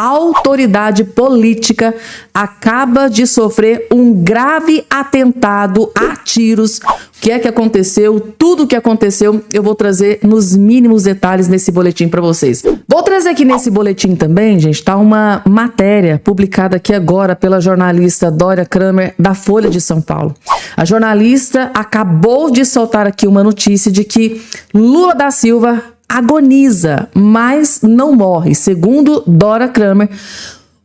autoridade política acaba de sofrer um grave atentado a tiros. O que é que aconteceu? Tudo o que aconteceu eu vou trazer nos mínimos detalhes nesse boletim para vocês. Vou trazer aqui nesse boletim também, gente, tá uma matéria publicada aqui agora pela jornalista Dória Kramer da Folha de São Paulo. A jornalista acabou de soltar aqui uma notícia de que Lula da Silva agoniza, mas não morre. Segundo Dória Kramer,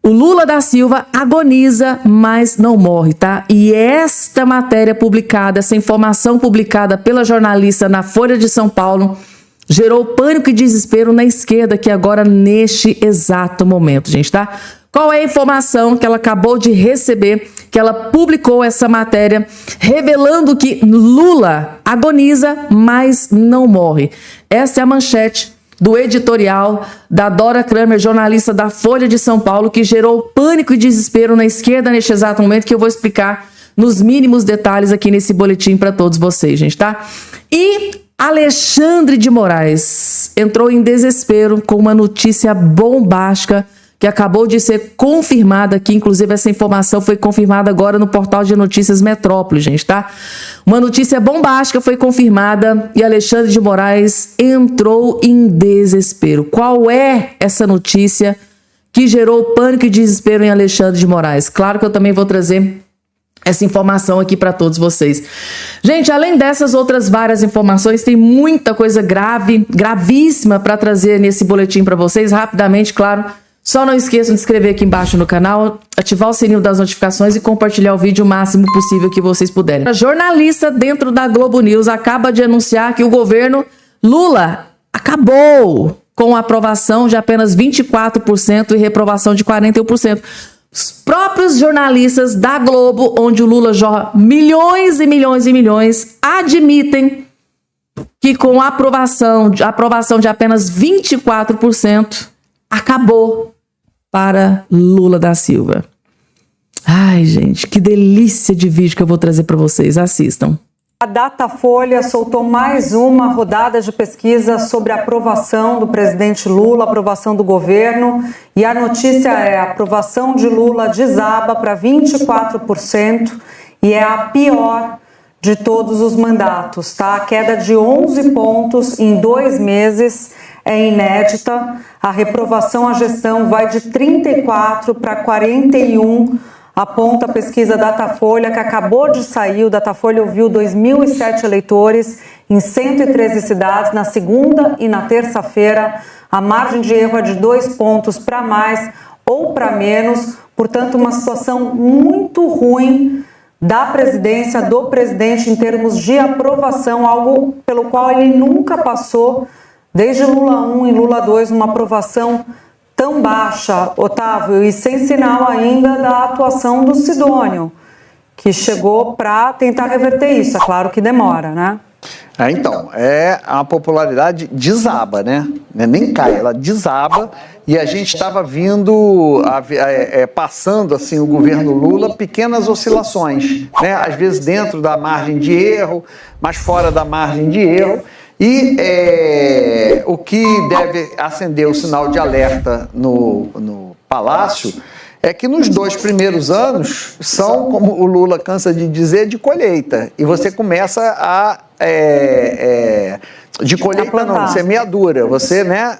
o Lula da Silva agoniza, mas não morre, tá? E esta matéria publicada, essa informação publicada pela jornalista na Folha de São Paulo, gerou pânico e desespero na esquerda aqui agora neste exato momento, gente, tá? Qual é a informação que ela acabou de receber, que ela publicou essa matéria, revelando que Lula agoniza, mas não morre. Essa é a manchete do editorial da Dória Kramer, jornalista da Folha de São Paulo, que gerou pânico e desespero na esquerda neste exato momento, que eu vou explicar nos mínimos detalhes aqui nesse boletim para todos vocês, gente, tá? E Alexandre de Moraes entrou em desespero com uma notícia bombástica que acabou de ser confirmada aqui, inclusive essa informação foi confirmada agora no portal de notícias Metrópole, gente, tá? Uma notícia bombástica foi confirmada e Alexandre de Moraes entrou em desespero. Qual é essa notícia que gerou pânico e desespero em Alexandre de Moraes? Claro que eu também vou trazer essa informação aqui para todos vocês. Gente, além dessas outras várias informações, tem muita coisa gravíssima para trazer nesse boletim para vocês, rapidamente, claro. Só não esqueçam de se inscrever aqui embaixo no canal, ativar o sininho das notificações e compartilhar o vídeo o máximo possível que vocês puderem. A jornalista dentro da Globo News acaba de anunciar que o governo Lula acabou com a aprovação de apenas 24% e reprovação de 41%. Os próprios jornalistas da Globo, onde o Lula jorra milhões e milhões e milhões, admitem que com a aprovação de apenas 24%, acabou para Lula da Silva. Ai, gente, que delícia de vídeo que eu vou trazer para vocês. Assistam. A Datafolha soltou mais uma rodada de pesquisa sobre a aprovação do presidente Lula, aprovação do governo, e a notícia é: a aprovação de Lula desaba para 24% e é a pior de todos os mandatos, tá? A queda de 11 pontos em 2 meses é inédita. A reprovação à gestão vai de 34 para 41, aponta a pesquisa Datafolha, que acabou de sair. O Datafolha ouviu 2.007 eleitores em 113 cidades na segunda e na terça-feira. A margem de erro é de 2 pontos para mais ou para menos, portanto, uma situação muito ruim da presidência, do presidente, em termos de aprovação, algo pelo qual ele nunca passou desde Lula 1 e Lula 2, uma aprovação tão baixa, Otávio, e sem sinal ainda da atuação do Sidônio, que chegou para tentar reverter isso. É claro que demora, né? Então, a popularidade desaba, né? Nem cai, ela desaba, e a gente estava vindo, passando assim, o governo Lula, pequenas oscilações, né? Às vezes dentro da margem de erro, mas fora da margem de erro. E o que deve acender o sinal de alerta no Palácio é que nos 2 primeiros anos são, como o Lula cansa de dizer, de colheita. E você começa de colheita não, semeadura. Você, né?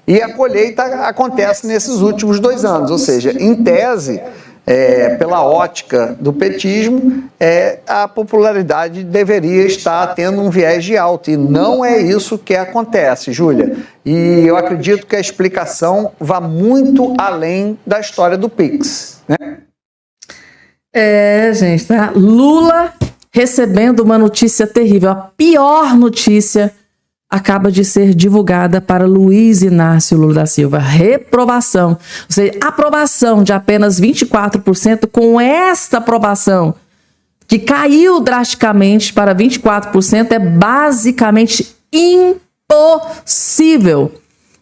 E a colheita acontece nesses últimos 2 anos. Ou seja, em tese, pela ótica do petismo, a popularidade deveria estar tendo um viés de alta, e não é isso que acontece, Júlia. E eu acredito que a explicação vá muito além da história do Pix, né? Gente, tá? Lula recebendo uma notícia terrível, a pior notícia acaba de ser divulgada para Luiz Inácio Lula da Silva. Reprovação, ou seja, aprovação de apenas 24%. Com esta aprovação, que caiu drasticamente para 24%, é basicamente impossível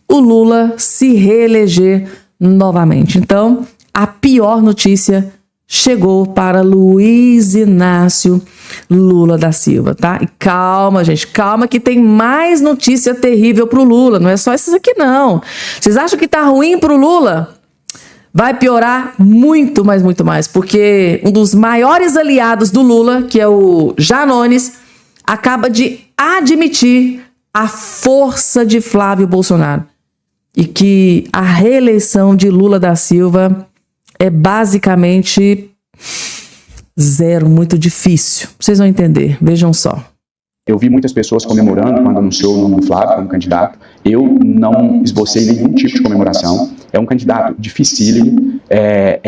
o Lula se reeleger novamente. Então, a pior notícia chegou para Luiz Inácio Lula da Silva, tá? E calma, gente, calma, que tem mais notícia terrível pro Lula, não é só isso aqui não. Vocês acham que tá ruim pro Lula? vai piorar muito, mas muito mais, porque um dos maiores aliados do Lula, que é o Janones, acaba de admitir a força de Flávio Bolsonaro e que a reeleição de Lula da Silva é basicamente zero, muito difícil. Vocês vão entender, vejam só. Eu vi muitas pessoas comemorando quando anunciou o nome do Flávio como candidato. Eu não esbocei nenhum tipo de comemoração. É um candidato dificílimo, é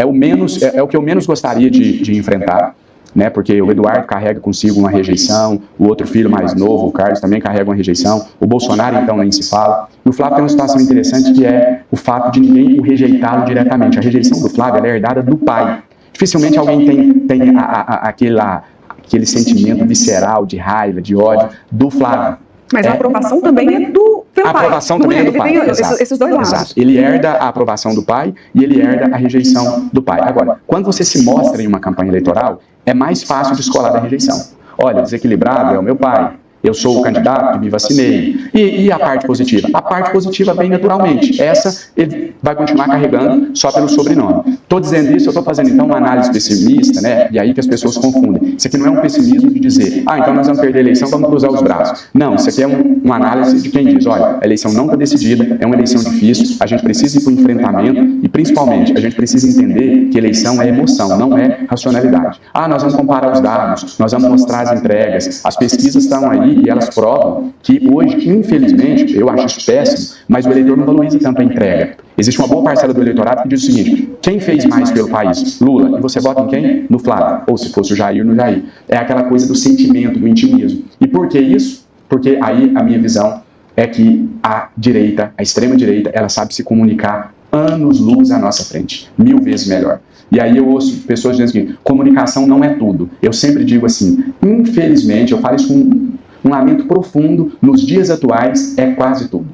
o que eu menos gostaria de enfrentar, né? Porque o Eduardo carrega consigo uma rejeição, o outro filho mais novo, o Carlos, também carrega uma rejeição, o Bolsonaro, então, nem se fala. E o Flávio tem uma situação interessante, que é o fato de ninguém o rejeitá-lo diretamente. A rejeição do Flávio ela é herdada do pai. Dificilmente alguém tem aquele sentimento visceral de raiva, de ódio do Flávio. Mas a aprovação também é do pai. A aprovação também é do pai. Esses dois lados. Exato. Ele herda a aprovação do pai e ele herda a rejeição do pai. Agora, quando você se mostra em uma campanha eleitoral, é mais fácil descolar da rejeição. Olha, desequilibrado é o meu pai. Eu sou o candidato que me vacinei. E a parte positiva? A parte positiva vem naturalmente. Essa ele vai continuar carregando só pelo sobrenome. Estou dizendo isso, eu estou fazendo então uma análise pessimista, né? E aí que as pessoas confundem. Isso aqui não é um pessimismo de dizer, então nós vamos perder a eleição, vamos cruzar os braços. Não, isso aqui é uma análise de quem diz, olha, a eleição não está decidida, é uma eleição difícil, a gente precisa ir para o enfrentamento e, principalmente, a gente precisa entender que eleição é emoção, não é racionalidade. Nós vamos comparar os dados, nós vamos mostrar as entregas, as pesquisas estão aí e elas provam que hoje, infelizmente, eu acho isso péssimo, mas o eleitor não valoriza tanto a entrega. Existe uma boa parcela do eleitorado que diz o seguinte, quem fez mais pelo país? Lula. E você vota em quem? No Flávio. Ou se fosse o Jair, no Jair. É aquela coisa do sentimento, do intimismo. E por que isso? Porque aí a minha visão é que a direita, a extrema-direita, ela sabe se comunicar anos-luz à nossa frente. 1000 vezes melhor. E aí eu ouço pessoas dizendo que comunicação não é tudo. Eu sempre digo assim, infelizmente, eu falo isso com um lamento profundo, nos dias atuais, é quase tudo.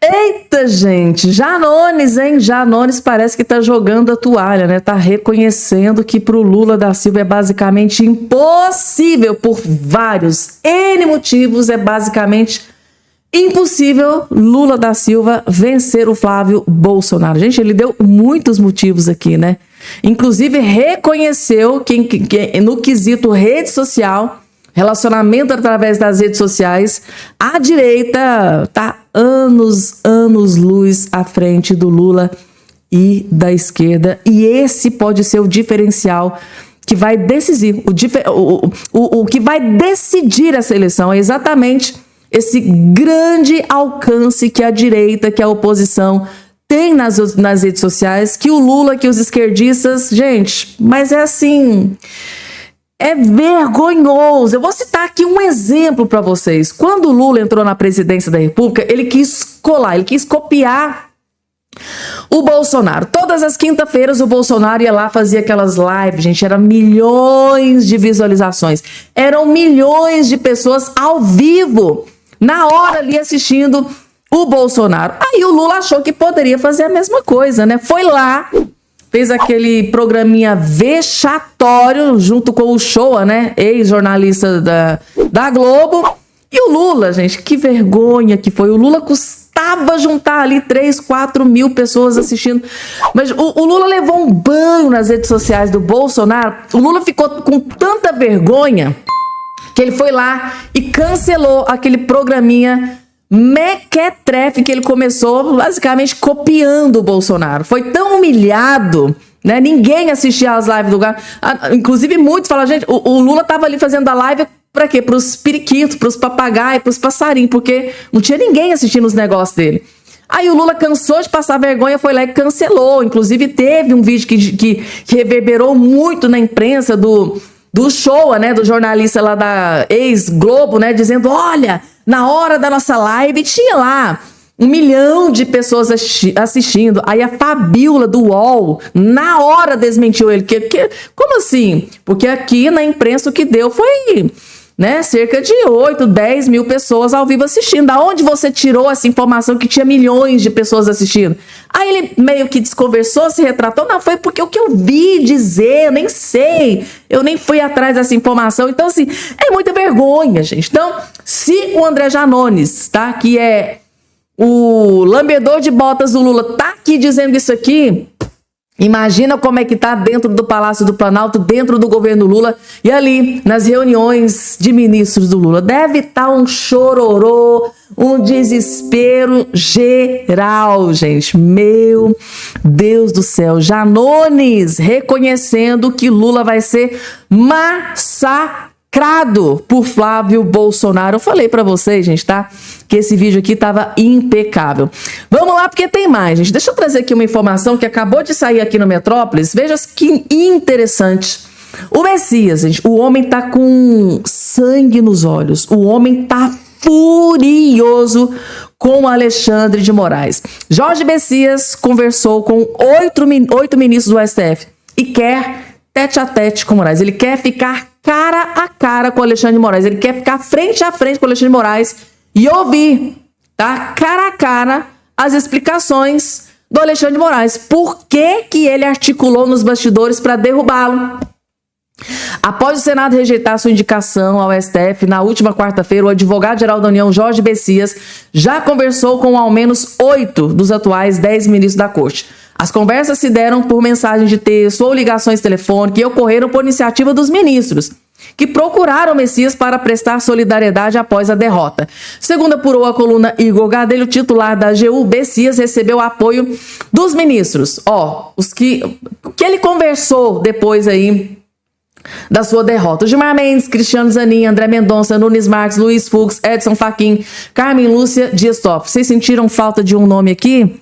Eita, gente, Janones, hein? Janones parece que tá jogando a toalha, né? Tá reconhecendo que pro Lula da Silva é basicamente impossível, por vários N motivos, é basicamente impossível Lula da Silva vencer o Flávio Bolsonaro. Gente, ele deu muitos motivos aqui, né? Inclusive reconheceu que no quesito rede social, relacionamento através das redes sociais, a direita tá anos-luz à frente do Lula e da esquerda. E esse pode ser o diferencial que vai decidir. O que vai decidir essa eleição é exatamente esse grande alcance que a direita, que a oposição tem nas redes sociais, que o Lula, que os esquerdistas... Gente, mas é assim... É vergonhoso. Eu vou citar aqui um exemplo para vocês. Quando o Lula entrou na presidência da República, ele quis colar, ele quis copiar o Bolsonaro. Todas as quinta-feiras o Bolsonaro ia lá, fazia aquelas lives, gente, eram milhões de visualizações. Eram milhões de pessoas ao vivo, na hora ali assistindo o Bolsonaro. Aí o Lula achou que poderia fazer a mesma coisa, né? Foi lá, fez aquele programinha vexatório junto com o Shoa, né? Ex-jornalista da Globo. E o Lula, gente, que vergonha que foi. O Lula custava juntar ali 3, 4 mil pessoas assistindo. Mas o Lula levou um banho nas redes sociais do Bolsonaro. O Lula ficou com tanta vergonha que ele foi lá e cancelou aquele programinha mequetrefe que ele começou basicamente copiando o Bolsonaro. Foi tão humilhado, né? Ninguém assistia às lives do cara. Inclusive muitos falaram, gente, o Lula tava ali fazendo a live para quê? Para os periquitos, para os papagaios, para os passarinhos, porque não tinha ninguém assistindo os negócios dele. Aí o Lula cansou de passar vergonha, foi lá e cancelou. Inclusive teve um vídeo que reverberou muito na imprensa do Shoa, né? Do jornalista lá da ex-Globo, né? Dizendo, olha, na hora da nossa live tinha lá 1 milhão de pessoas assistindo. Aí a Fabíola do UOL, na hora desmentiu ele. Como assim? Porque aqui na imprensa o que deu foi, né, cerca de 8, 10 mil pessoas ao vivo assistindo. Da onde você tirou essa informação que tinha milhões de pessoas assistindo? Aí ele meio que desconversou, se retratou. Não, foi porque o que eu vi dizer, eu nem sei. Eu nem fui atrás dessa informação. Então, assim, é muita vergonha, gente. Então, se o André Janones, tá, que é o lambedor de botas do Lula, tá aqui dizendo isso aqui, Imagina como é que tá dentro do Palácio do Planalto, dentro do governo Lula e ali nas reuniões de ministros do Lula. Deve estar um chororô, um desespero geral, gente. Meu Deus do céu. Janones reconhecendo que Lula vai ser massacrado por Flávio Bolsonaro. Eu falei pra vocês, gente, tá? Que esse vídeo aqui tava impecável. Vamos lá, porque tem mais, gente. Deixa eu trazer aqui uma informação que acabou de sair aqui no Metrópolis. Veja que interessante. O Messias, gente, o homem tá com sangue nos olhos. O homem tá furioso com Alexandre de Moraes. Jorge Messias conversou com oito ministros do STF e quer tete a tete com Moraes. Ele quer ficar cara a cara com Alexandre de Moraes. Ele quer ficar frente a frente com Alexandre de Moraes e ouvir, tá? Cara a cara, as explicações do Alexandre de Moraes. Por que que ele articulou nos bastidores para derrubá-lo? Após o Senado rejeitar sua indicação ao STF, na última quarta-feira, o advogado-geral da União, Jorge Messias, já conversou com ao menos 8 dos atuais 10 ministros da Corte. As conversas se deram por mensagem de texto ou ligações telefônicas e ocorreram por iniciativa dos ministros, que procuraram Messias para prestar solidariedade após a derrota. Segundo apurou a coluna Igor Gadelho, o titular da AGU, Messias recebeu apoio dos ministros. O que ele conversou depois aí da sua derrota. Gilmar Mendes, Cristiano Zanin, André Mendonça, Nunes Marques, Luiz Fux, Edson Fachin, Carmen Lúcia, Dias Toffoli. Vocês sentiram falta de um nome aqui?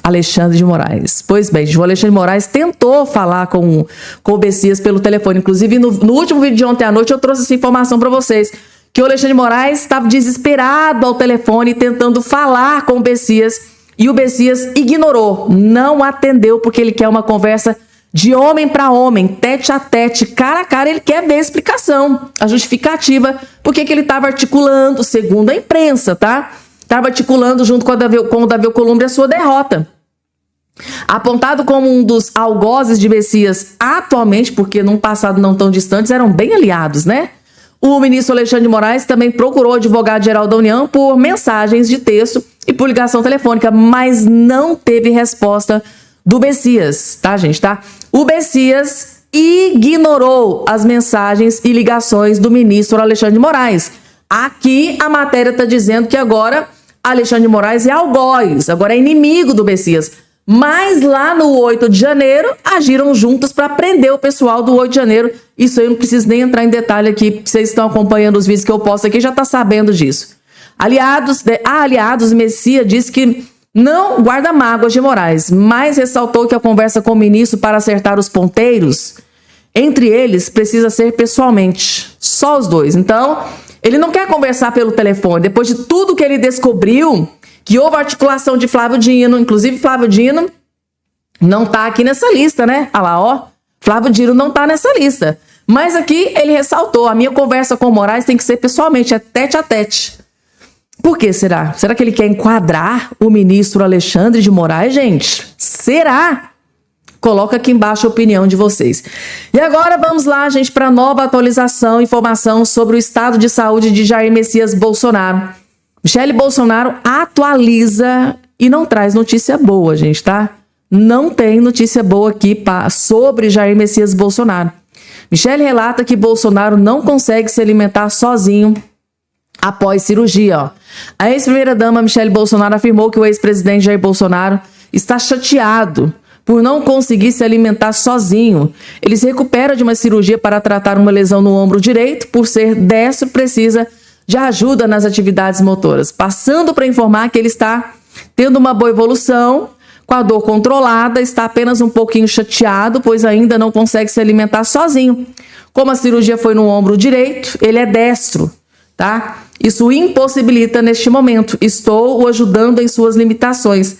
Alexandre de Moraes. Pois bem, o Alexandre de Moraes tentou falar com o Messias pelo telefone. Inclusive, no último vídeo de ontem à noite, eu trouxe essa informação para vocês, que o Alexandre de Moraes estava desesperado ao telefone, tentando falar com o Messias, e o Messias ignorou, não atendeu, porque ele quer uma conversa de homem para homem, tete a tete, cara a cara. Ele quer ver a explicação, a justificativa, porque que ele estava articulando, segundo a imprensa, tá? Estava articulando junto com o Davi Alcolumbre a sua derrota. Apontado como um dos algozes de Messias atualmente, porque num passado não tão distante eram bem aliados, né? O ministro Alexandre de Moraes também procurou o advogado-geral da União por mensagens de texto e por ligação telefônica, mas não teve resposta do Messias, tá, gente, tá? O Messias ignorou as mensagens e ligações do ministro Alexandre de Moraes. Aqui a matéria está dizendo que agora Alexandre de Moraes é algoz, agora é inimigo do Messias. Mas lá no 8 de janeiro, agiram juntos para prender o pessoal do 8 de janeiro. Isso aí eu não preciso nem entrar em detalhe aqui, vocês estão acompanhando os vídeos que eu posto aqui, já está sabendo disso. Aliados, Messias disse que não guarda mágoas de Moraes, mas ressaltou que a conversa com o ministro para acertar os ponteiros, entre eles, precisa ser pessoalmente, só os dois. Então, ele não quer conversar pelo telefone, depois de tudo que ele descobriu, que houve articulação de Flávio Dino, inclusive Flávio Dino não tá aqui nessa lista, né? Olha lá, ó, Flávio Dino não tá nessa lista. Mas aqui ele ressaltou, a minha conversa com o Moraes tem que ser pessoalmente, é tete a tete. Por que será? Será que ele quer enquadrar o ministro Alexandre de Moraes, gente? Será? Coloca aqui embaixo a opinião de vocês. E agora vamos lá, gente, para nova atualização, informação sobre o estado de saúde de Jair Messias Bolsonaro. Michele Bolsonaro atualiza e não traz notícia boa, gente, tá? Não tem notícia boa aqui sobre Jair Messias Bolsonaro. Michele relata que Bolsonaro não consegue se alimentar sozinho após cirurgia, ó. A ex-primeira-dama Michele Bolsonaro afirmou que o ex-presidente Jair Bolsonaro está chateado por não conseguir se alimentar sozinho. Ele se recupera de uma cirurgia para tratar uma lesão no ombro direito. Por ser destro, precisa de ajuda nas atividades motoras. Passando para informar que ele está tendo uma boa evolução, com a dor controlada, está apenas um pouquinho chateado, pois ainda não consegue se alimentar sozinho. Como a cirurgia foi no ombro direito, ele é destro, tá? Isso o impossibilita neste momento. Estou o ajudando em suas limitações.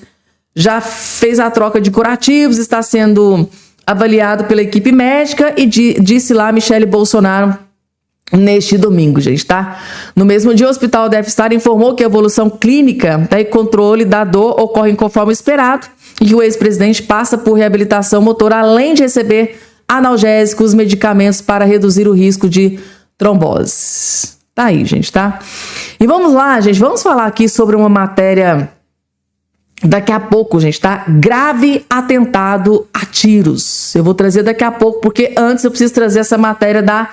Já fez a troca de curativos, está sendo avaliado pela equipe médica e disse lá Michele Bolsonaro neste domingo, gente, tá? No mesmo dia, o Hospital Deve Estar informou que a evolução clínica e controle da dor ocorrem conforme esperado e que o ex-presidente passa por reabilitação motora, além de receber analgésicos, medicamentos para reduzir o risco de trombose. Tá aí, gente, tá? E vamos lá, gente, vamos falar aqui sobre uma matéria daqui a pouco, gente, tá? Grave atentado a tiros. Eu vou trazer daqui a pouco, porque antes eu preciso trazer essa matéria da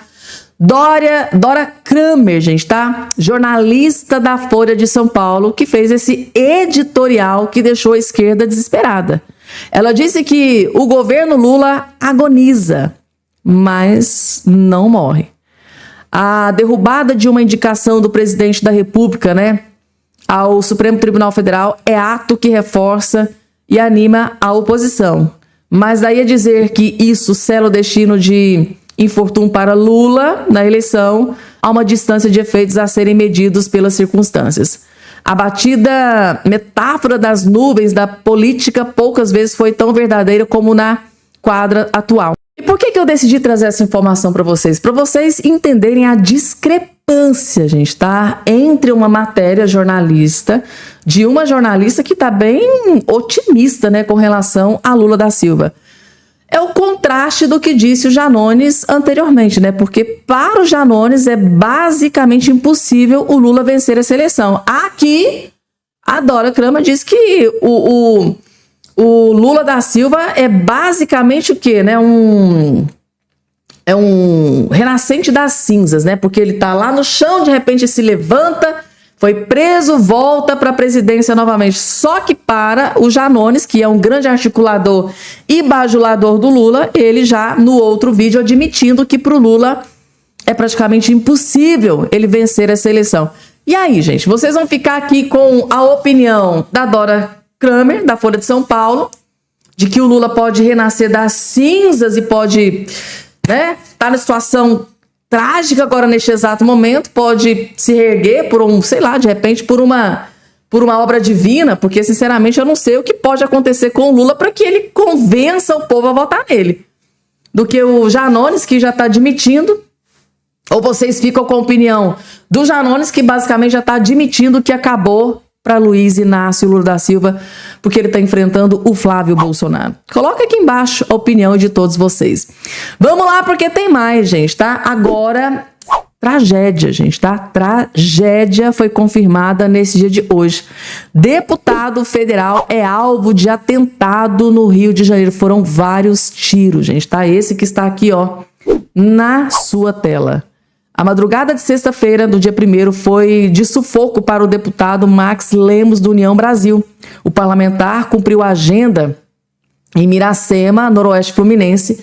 Dora Kramer, gente, tá? Jornalista da Folha de São Paulo, que fez esse editorial que deixou a esquerda desesperada. Ela disse que o governo Lula agoniza, mas não morre. A derrubada de uma indicação do presidente da República, né, ao Supremo Tribunal Federal é ato que reforça e anima a oposição. Mas daí a dizer que isso sela o destino de infortúnio para Lula na eleição, há uma distância de efeitos a serem medidos pelas circunstâncias. A batida metáfora das nuvens da política poucas vezes foi tão verdadeira como na quadra atual. E por que eu decidi trazer essa informação para vocês? Para vocês entenderem a discrepância, gente, tá? Entre uma matéria jornalista, de uma jornalista que está bem otimista, né, com relação a Lula da Silva. É o contraste do que disse o Janones anteriormente, né? Porque para o Janones é basicamente impossível o Lula vencer essa eleição. Aqui, a Dora Kramer diz que o Lula da Silva é basicamente o quê, né? É um renascente das cinzas, né? Porque ele tá lá no chão, de repente se levanta, foi preso, volta para a presidência novamente. Só que para o Janones, que é um grande articulador e bajulador do Lula, ele já no outro vídeo admitindo que para o Lula é praticamente impossível ele vencer essa eleição. E aí, gente, vocês vão ficar aqui com a opinião da Dora Kramer, da Folha de São Paulo, de que o Lula pode renascer das cinzas e pode, né, estar na situação trágica agora neste exato momento, pode se reerguer por sei lá, de repente por uma obra divina, porque sinceramente eu não sei o que pode acontecer com o Lula para que ele convença o povo a votar nele. Do que o Janones, que já está admitindo, ou vocês ficam com a opinião do Janones, que basicamente já está admitindo que acabou para Luiz Inácio Lula da Silva, porque ele está enfrentando o Flávio Bolsonaro. Coloca aqui embaixo a opinião de todos vocês. Vamos lá, porque tem mais, gente, tá? Agora, tragédia, gente, tá? Tragédia foi confirmada nesse dia de hoje. Deputado federal é alvo de atentado no Rio de Janeiro. Foram vários tiros, gente, tá? Esse que está aqui, ó, na sua tela. A madrugada de sexta-feira, do dia 1º, foi de sufoco para o deputado Max Lemos, do União Brasil. O parlamentar cumpriu a agenda em Miracema, noroeste fluminense,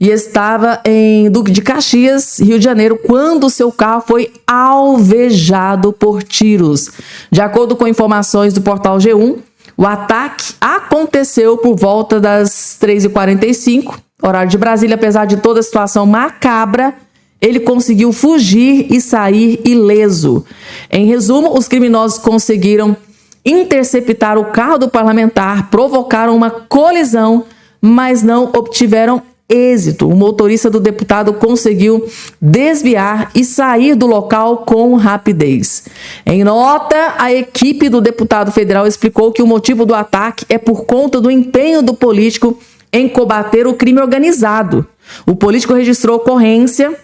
e estava em Duque de Caxias, Rio de Janeiro, quando seu carro foi alvejado por tiros. De acordo com informações do portal G1, o ataque aconteceu por volta das 3h45, horário de Brasília. Apesar de toda a situação macabra, ele conseguiu fugir e sair ileso. Em resumo, os criminosos conseguiram interceptar o carro do parlamentar, provocaram uma colisão, mas não obtiveram êxito. O motorista do deputado conseguiu desviar e sair do local com rapidez. Em nota, a equipe do deputado federal explicou que o motivo do ataque é por conta do empenho do político em combater o crime organizado. O político registrou ocorrência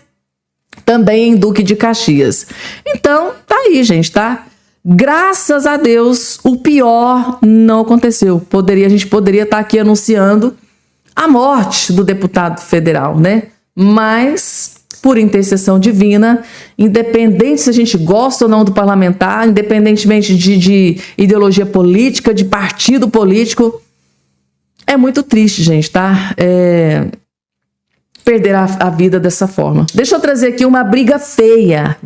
também em Duque de Caxias. Então, tá aí, gente, tá? Graças a Deus, o pior não aconteceu. A gente poderia estar aqui anunciando a morte do deputado federal, né? Mas, por intercessão divina, independente se a gente gosta ou não do parlamentar, independentemente de ideologia política, de partido político, é muito triste, gente, tá? Perder a vida dessa forma. Deixa eu trazer aqui uma briga feia,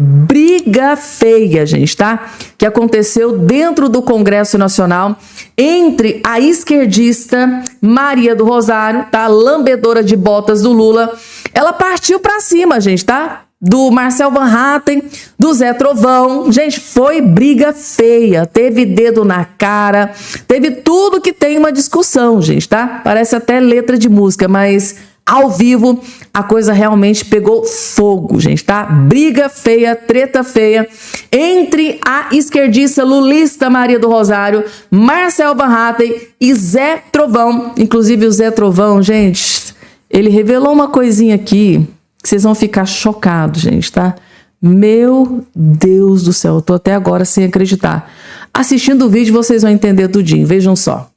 gente, tá? Que aconteceu dentro do Congresso Nacional entre a esquerdista Maria do Rosário, tá? Lambedora de botas do Lula. Ela partiu pra cima, gente, tá? Do Marcel Van Hatten, do Zé Trovão. Gente, foi briga feia. Teve dedo na cara, teve tudo que tem uma discussão, gente, tá? Parece até letra de música, mas ao vivo, a coisa realmente pegou fogo, gente, tá? Briga feia, treta feia entre a esquerdista lulista Maria do Rosário, Marcel Van Hatten e Zé Trovão. Inclusive o Zé Trovão, gente, ele revelou uma coisinha aqui que vocês vão ficar chocados, gente, tá? Meu Deus do céu, eu tô até agora sem acreditar. Assistindo o vídeo, vocês vão entender tudinho. Vejam só.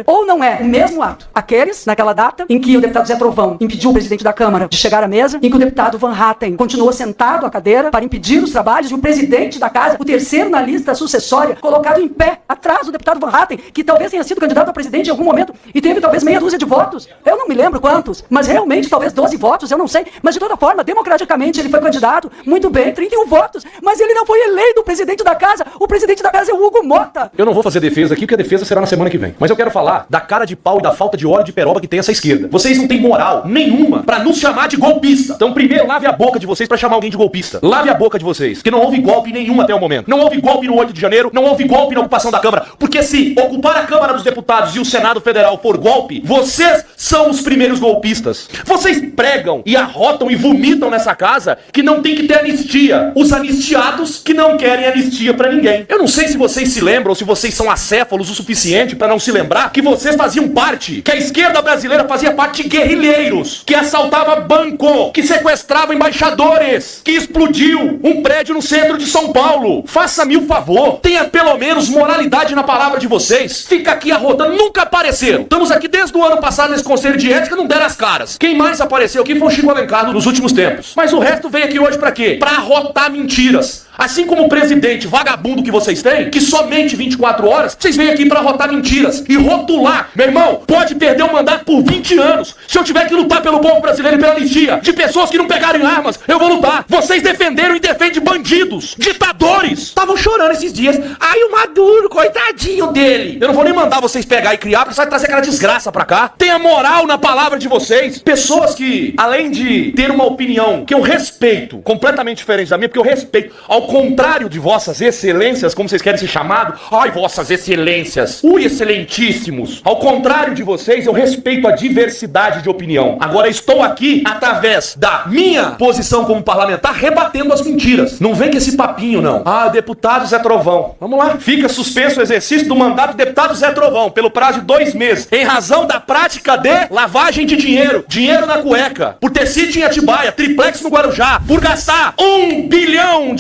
Ou não é o mesmo ato, aqueles, naquela data, em que o deputado Zé Trovão impediu o presidente da Câmara de chegar à mesa, em que o deputado Van Hatten continuou sentado à cadeira para impedir os trabalhos, e o presidente da casa, o terceiro na lista sucessória, colocado em pé, atrás do deputado Van Hatten, que talvez tenha sido candidato a presidente em algum momento, e teve talvez meia dúzia de votos. Eu não me lembro quantos, mas realmente talvez 12 votos, eu não sei. Mas de toda forma, democraticamente, ele foi candidato, muito bem, 31 votos, mas ele não foi eleito presidente da casa. O presidente da casa é o Hugo Mota. Eu não vou fazer defesa aqui, porque a defesa será na semana que vem. Mas eu quero falar da cara de pau e da falta de óleo de peroba que tem essa esquerda. Vocês não têm moral nenhuma pra nos chamar de golpista. Então primeiro lave a boca de vocês pra chamar alguém de golpista. Lave a boca de vocês, que não houve golpe nenhum até o momento. Não houve golpe no 8 de janeiro, não houve golpe na ocupação da Câmara. Porque se ocupar a Câmara dos Deputados e o Senado Federal for golpe, vocês são os primeiros golpistas. Vocês pregam e arrotam e vomitam nessa casa que não tem que ter anistia. Os anistiados que não querem anistia pra ninguém. Eu não sei se vocês se lembram ou se vocês são acéfalos o suficiente pra não se lembrar que vocês faziam parte, que a esquerda brasileira fazia parte de guerrilheiros, que assaltava banco, que sequestrava embaixadores, que explodiu um prédio no centro de São Paulo. Faça-me o favor, tenha pelo menos moralidade na palavra de vocês. Fica aqui arrotando, nunca apareceram. Estamos aqui desde o ano passado nesse conselho de ética, não deram as caras. Quem mais apareceu aqui foi o Chico Alencar nos últimos tempos. Mas o resto veio aqui hoje pra quê? Pra arrotar mentiras. Assim como o presidente vagabundo que vocês têm, que somente 24 horas, vocês vêm aqui pra rotar mentiras e rotular. Meu irmão, pode perder o mandato por 20 anos. Se eu tiver que lutar pelo povo brasileiro e pela anistia de pessoas que não pegaram armas, eu vou lutar. Vocês defenderam e defendem bandidos, ditadores. Estavam chorando esses dias. Ai, o Maduro, coitadinho dele. Eu não vou nem mandar vocês pegar e criar, porque você vai trazer aquela desgraça pra cá. Tenha moral na palavra de vocês. Pessoas que, além de ter uma opinião que eu respeito, completamente diferente da minha, porque eu respeito, ao contrário de vossas excelências, como vocês querem ser chamados, ai, vossas excelências, excelentíssimos. Ao contrário de vocês, eu respeito a diversidade de opinião. Agora estou aqui, através da minha posição como parlamentar, rebatendo as mentiras. Não vem com esse papinho, não. Ah, deputado Zé Trovão. Vamos lá. Fica suspenso o exercício do mandato do deputado Zé Trovão, pelo prazo de 2 meses, em razão da prática de lavagem de dinheiro, dinheiro na cueca, por ter sido em Atibaia, triplex no Guarujá, por gastar R$1 bilhão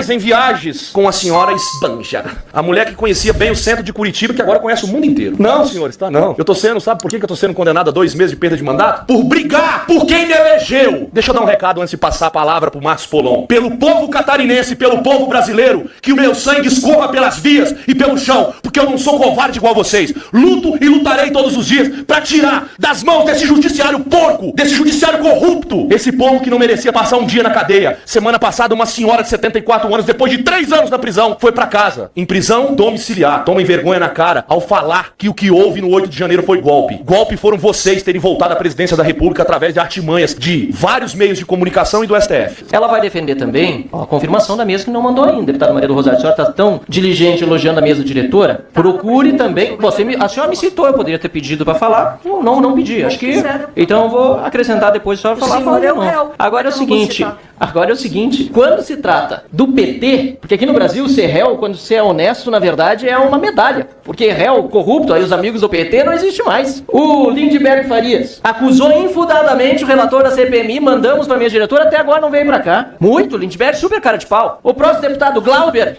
em viagens com a senhora Esbanja, a mulher que conhecia bem o centro de Curitiba, que agora conhece o mundo inteiro. Não, senhores, tá não. Eu tô sendo, sabe por que eu tô sendo condenado a 2 meses de perda de mandato? Por brigar por quem me elegeu. Deixa eu dar um recado antes de passar a palavra pro Márcio Polon. Pelo povo catarinense, pelo povo brasileiro, que o meu sangue escorra pelas vias e pelo chão, porque eu não sou covarde igual vocês. Luto e lutarei todos os dias pra tirar das mãos desse judiciário porco, desse judiciário corrupto, esse povo que não merecia passar um dia na cadeia. Semana passada, uma senhora de 74 anos, depois de 3 anos na prisão, foi pra casa. Em prisão domiciliar. Tomem vergonha na cara ao falar que o que houve no 8 de janeiro foi golpe. Golpe foram vocês terem voltado à presidência da República através de artimanhas de vários meios de comunicação e do STF. Ela vai defender também a confirmação da mesa que não mandou ainda, deputada Maria do Rosário. A senhora está tão diligente elogiando a mesa diretora. Procure também. A senhora me citou, eu poderia ter pedido para falar. Não pedi. Acho que. Então eu vou acrescentar depois, a senhora falar. Agora é o seguinte, quando se trata do PT, porque aqui no Brasil ser réu, quando você é honesto, na verdade, é uma medalha. Porque réu corrupto, aí os amigos do PT, não existe mais. O Lindbergh Farias acusou infundadamente o relator da CPMI, mandamos pra minha diretora, até agora não veio pra cá. Muito, Lindbergh, super cara de pau. O próximo deputado, Glauber,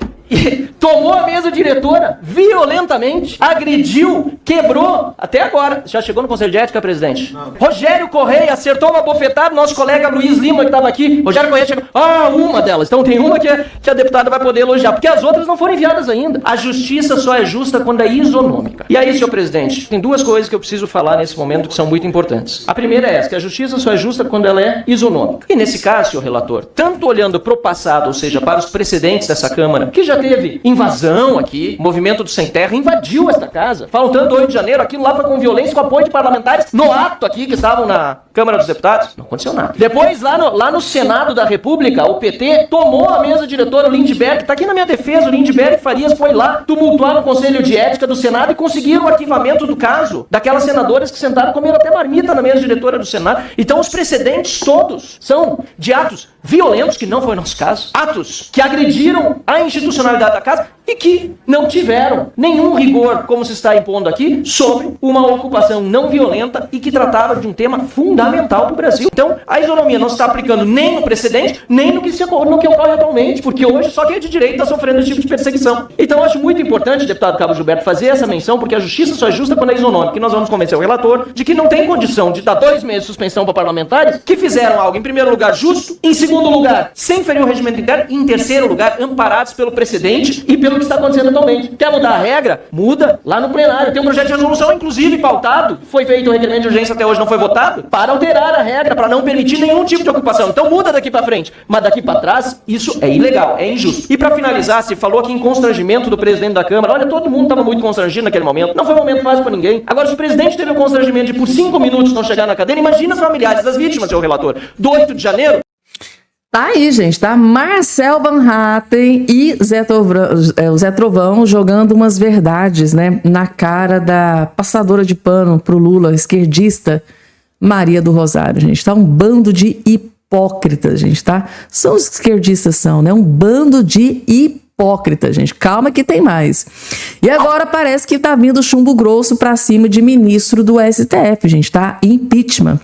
tomou a mesa diretora violentamente, agrediu, quebrou, até agora. Já chegou no Conselho de Ética, presidente? Não. Rogério Correia acertou uma bofetada, nosso colega Luiz Lima, que estava aqui. Rogério Correia chegou. Uma delas. Então tem uma que a deputada vai poder elogiar, porque as outras não foram enviadas ainda. A justiça só é justa quando é isonômica. E aí, senhor presidente, tem 2 coisas que eu preciso falar nesse momento que são muito importantes. A primeira é essa, que a justiça só é justa quando ela é isonômica. E nesse caso, senhor relator, tanto olhando para o passado, ou seja, para os precedentes dessa Câmara, que já teve invasão aqui, o movimento do Sem Terra invadiu esta casa, faltando 8 de janeiro, aquilo lá foi com violência, com apoio de parlamentares no ato aqui que estavam na Câmara dos Deputados, não aconteceu nada. Depois, lá no Senado da República, o PT tomou a mesa diretora, o Lindbergh, tá aqui na minha defesa, o Lindbergh Farias foi lá tumultuar no Conselho de Ética do Senado e conseguiram o arquivamento do caso daquelas senadoras que sentaram comeram até marmita na mesa diretora do Senado. Então os precedentes todos são de atos violentos, que não foi nosso caso, atos que agrediram a institucionalidade da casa, e que não tiveram nenhum rigor, como se está impondo aqui, sobre uma ocupação não violenta e que tratava de um tema fundamental para o Brasil. Então, a isonomia não se está aplicando nem no precedente, nem no que ocorre atualmente, porque hoje só quem é de direito está sofrendo esse tipo de perseguição. Então, eu acho muito importante, deputado Cabo Gilberto, fazer essa menção, porque a justiça só é justa quando é isonômica, e nós vamos convencer o relator de que não tem condição de dar 2 meses de suspensão para parlamentares que fizeram algo, em primeiro lugar, justo, em segundo lugar, sem ferir o regimento interno, e em terceiro lugar, amparados pelo precedente e pelo que está acontecendo atualmente. Quer mudar a regra? Muda lá no plenário. Tem um projeto de resolução, inclusive, pautado, foi feito um requerimento de urgência, até hoje não foi votado, para alterar a regra, para não permitir nenhum tipo de ocupação. Então muda daqui para frente. Mas daqui para trás, isso é ilegal, é injusto. E para finalizar, se falou aqui em constrangimento do presidente da Câmara. Olha, todo mundo estava muito constrangido naquele momento. Não foi um momento fácil para ninguém. Agora, se o presidente teve o constrangimento de por 5 minutos não chegar na cadeira, imagina os familiares das vítimas, seu relator. Do 8 de janeiro, Tá aí, gente, tá? Marcel Van Hatten e o Zé Trovão jogando umas verdades, né, na cara da passadora de pano pro Lula, esquerdista, Maria do Rosário, gente. Tá um bando de hipócritas, gente, tá? São os esquerdistas, são, né? Um bando de hipócritas, gente. Calma que tem mais. E agora parece que tá vindo chumbo grosso pra cima de ministro do STF, gente, tá? Impeachment.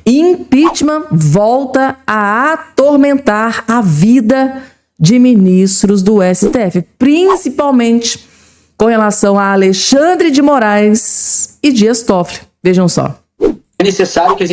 Impeachment volta a atormentar a vida de ministros do STF, principalmente com relação a Alexandre de Moraes e Dias Toffoli. Vejam só. É necessário que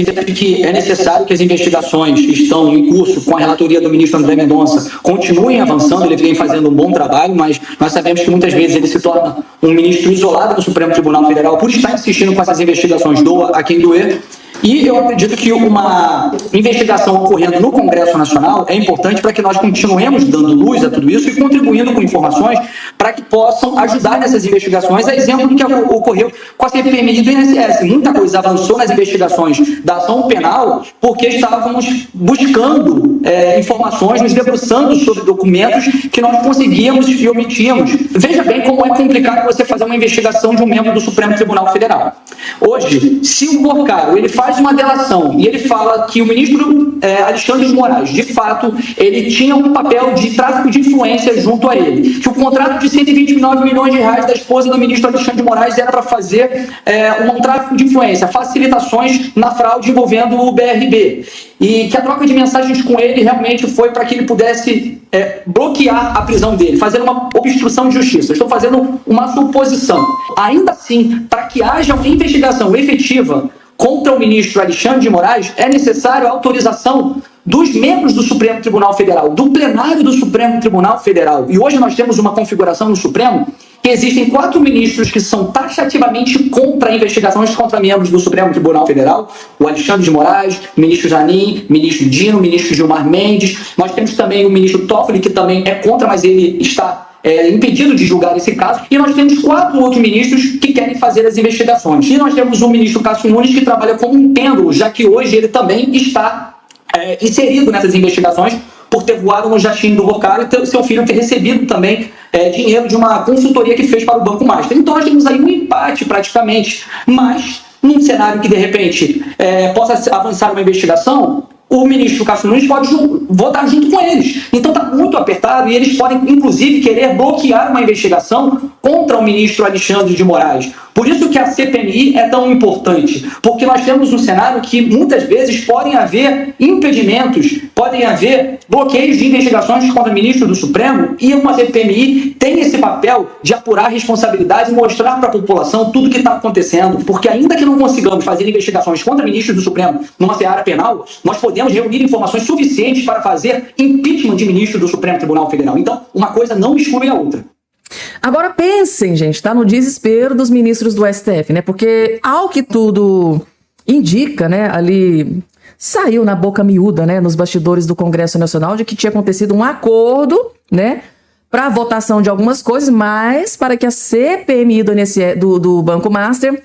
as investigações que estão em curso com a relatoria do ministro André Mendonça continuem avançando. Ele vem fazendo um bom trabalho, mas nós sabemos que muitas vezes ele se torna um ministro isolado do Supremo Tribunal Federal por estar insistindo com essas investigações, doa a quem doer. E eu acredito que uma investigação ocorrendo no Congresso Nacional é importante para que nós continuemos dando luz a tudo isso e contribuindo com informações para que possam ajudar nessas investigações, a exemplo do que ocorreu com a CPMI do INSS. Muita coisa avançou nas investigações da ação penal porque estávamos buscando informações, nos debruçando sobre documentos que nós conseguíamos e omitíamos. Veja bem como é complicado você fazer uma investigação de um membro do Supremo Tribunal Federal. Hoje, se o Porcaro ele faz uma delação e ele fala que o ministro Alexandre de Moraes, de fato, ele tinha um papel de tráfico de influência junto a ele, que o contrato de 129 milhões de reais da esposa do ministro Alexandre de Moraes era para fazer um tráfico de influência, facilitações na fraude envolvendo o BRB, e que a troca de mensagens com ele realmente foi para que ele pudesse bloquear a prisão dele, fazer uma obstrução de justiça. Estou fazendo uma suposição. Ainda assim, para que haja uma investigação efetiva contra o ministro Alexandre de Moraes, é necessário a autorização dos membros do Supremo Tribunal Federal, do plenário do Supremo Tribunal Federal. E hoje nós temos uma configuração no Supremo que existem 4 ministros que são taxativamente contra investigações contra membros do Supremo Tribunal Federal: o Alexandre de Moraes, o ministro Zanin, o ministro Dino, o ministro Gilmar Mendes. Nós temos também o ministro Toffoli, que também é contra, mas ele está impedido de julgar esse caso, e nós temos 4 outros ministros que querem fazer as investigações. E nós temos o ministro Cássio Nunes, que trabalha como um pêndulo, já que hoje ele também está inserido nessas investigações por ter voado no jatinho do Porcaro e seu filho ter recebido também dinheiro de uma consultoria que fez para o Banco Master. Então nós temos aí um empate praticamente, mas num cenário que de repente possa avançar uma investigação, o ministro Cássio Nunes pode votar junto com eles. Então está muito apertado e eles podem, inclusive, querer bloquear uma investigação contra o ministro Alexandre de Moraes. Por isso que a CPMI é tão importante, porque nós temos um cenário que muitas vezes podem haver impedimentos, podem haver bloqueios de investigações contra o ministro do Supremo, e uma CPMI tem esse papel de apurar a responsabilidade e mostrar para a população tudo o que está acontecendo, porque ainda que não consigamos fazer investigações contra ministros do Supremo numa seara penal, nós podemos reunir informações suficientes para fazer impeachment de ministro do Supremo Tribunal Federal. Então, uma coisa não exclui a outra. Agora pensem, gente, tá no desespero dos ministros do STF, né? Porque, ao que tudo indica, né, ali saiu na boca miúda, né, nos bastidores do Congresso Nacional, de que tinha acontecido um acordo, né, para votação de algumas coisas, mas para que a CPMI do Banco Master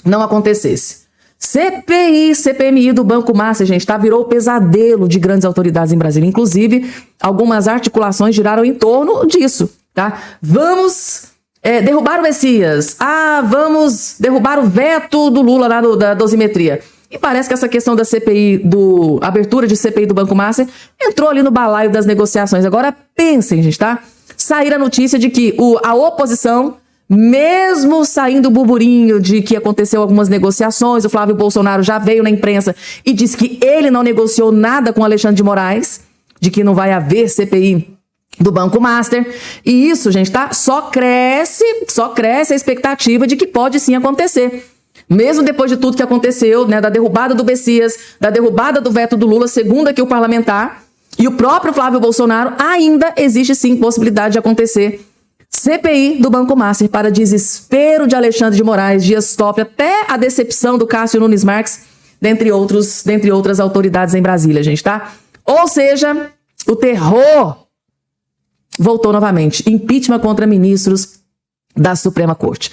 não acontecesse. CPMI do Banco Master, gente, tá? Virou o pesadelo de grandes autoridades em Brasília. Inclusive, algumas articulações giraram em torno disso, tá? Vamos derrubar o Messias. Vamos derrubar o veto do Lula lá da dosimetria. E parece que essa questão da CPI, abertura de CPI do Banco Master, entrou ali no balaio das negociações. Agora pensem, gente, tá? sair a notícia de que a oposição, mesmo saindo o burburinho de que aconteceu algumas negociações, o Flávio Bolsonaro já veio na imprensa e disse que ele não negociou nada com Alexandre de Moraes, de que não vai haver CPI do Banco Master. E isso, gente, tá? Só cresce a expectativa de que pode sim acontecer. Mesmo depois de tudo que aconteceu, né, da derrubada do Bessias, da derrubada do veto do Lula, segundo aqui o parlamentar, e o próprio Flávio Bolsonaro, ainda existe sim possibilidade de acontecer CPI do Banco Master, para desespero de Alexandre de Moraes, Dias Toffoli, até a decepção do Cássio Nunes Marques, dentre outras autoridades em Brasília, gente, tá? Ou seja, o terror voltou novamente. Impeachment contra ministros da Suprema Corte.